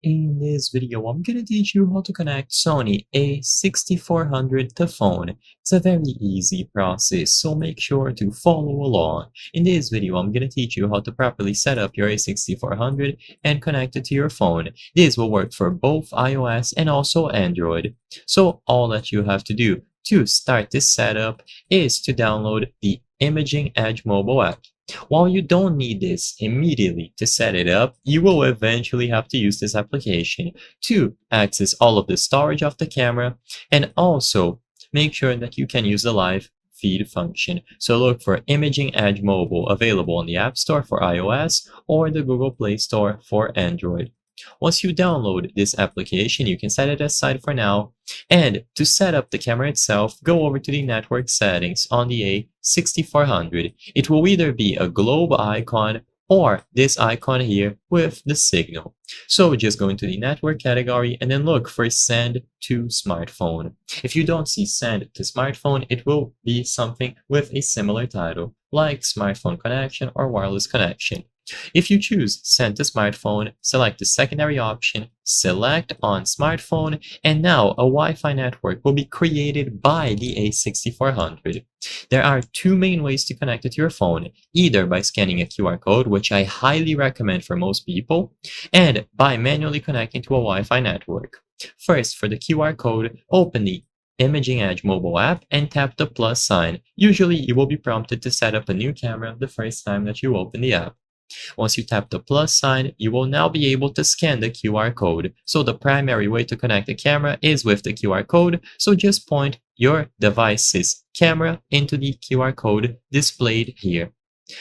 In this video, I'm gonna teach you how to connect Sony A6400 to phone. It's a very easy process, so make sure to follow along. In this video, I'm gonna teach you how to properly set up your A6400 and connect it to your phone. This will work for both iOS and also Android. So all that you have to do to start this setup is to download the Imaging Edge mobile app. While you don't need this immediately to set it up, you will eventually have to use this application to access all of the storage of the camera and also make sure that you can use the live feed function. So look for Imaging Edge Mobile available on the App Store for iOS or the Google Play Store for Android. Once you download this application, you can set it aside for now. And to set up the camera itself, go over to the network settings on the A6400. It will either be a globe icon or this icon here with the signal. So just go into the network category and then look for send to smartphone. If you don't see send to smartphone, it will be something with a similar title like smartphone connection or wireless connection. If you choose Send to Smartphone, select the secondary option, select on smartphone, and now a Wi-Fi network will be created by the A6400. There are two main ways to connect it to your phone, either by scanning a QR code, which I highly recommend for most people, and by manually connecting to a Wi-Fi network. First, for the QR code, open the Imaging Edge mobile app and tap the plus sign. Usually, you will be prompted to set up a new camera the first time that you open the app. Once you tap the plus sign, you will now be able to scan the QR code. So the primary way to connect the camera is with the QR code, so just point your device's camera into the QR code displayed here.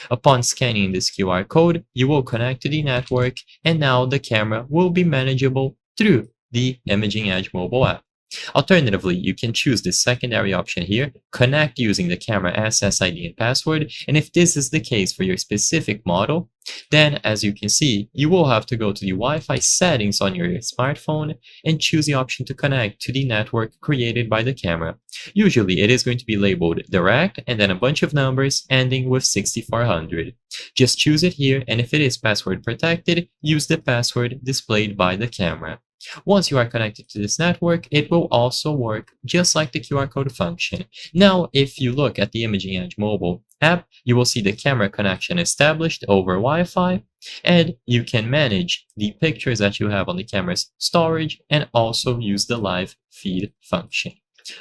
Upon scanning this QR code, you will connect to the network, and now the camera will be manageable through the Imaging Edge mobile app. Alternatively, you can choose the secondary option here, connect using the camera SSID and password, and if this is the case for your specific model, then as you can see, you will have to go to the Wi-Fi settings on your smartphone and choose the option to connect to the network created by the camera. Usually, it is going to be labeled direct and then a bunch of numbers ending with 6400. Just choose it here, and if it is password protected, use the password displayed by the camera. Once you are connected to this network, it will also work just like the QR code function. Now, if you look at the Imaging Edge mobile app, you will see the camera connection established over Wi-Fi, and you can manage the pictures that you have on the camera's storage and also use the live feed function.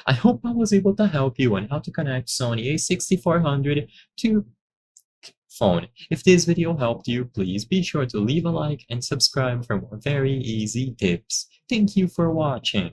I hope I was able to help you on how to connect Sony A6400 to phone. If this video helped you, please be sure to leave a like and subscribe for more very easy tips. Thank you for watching.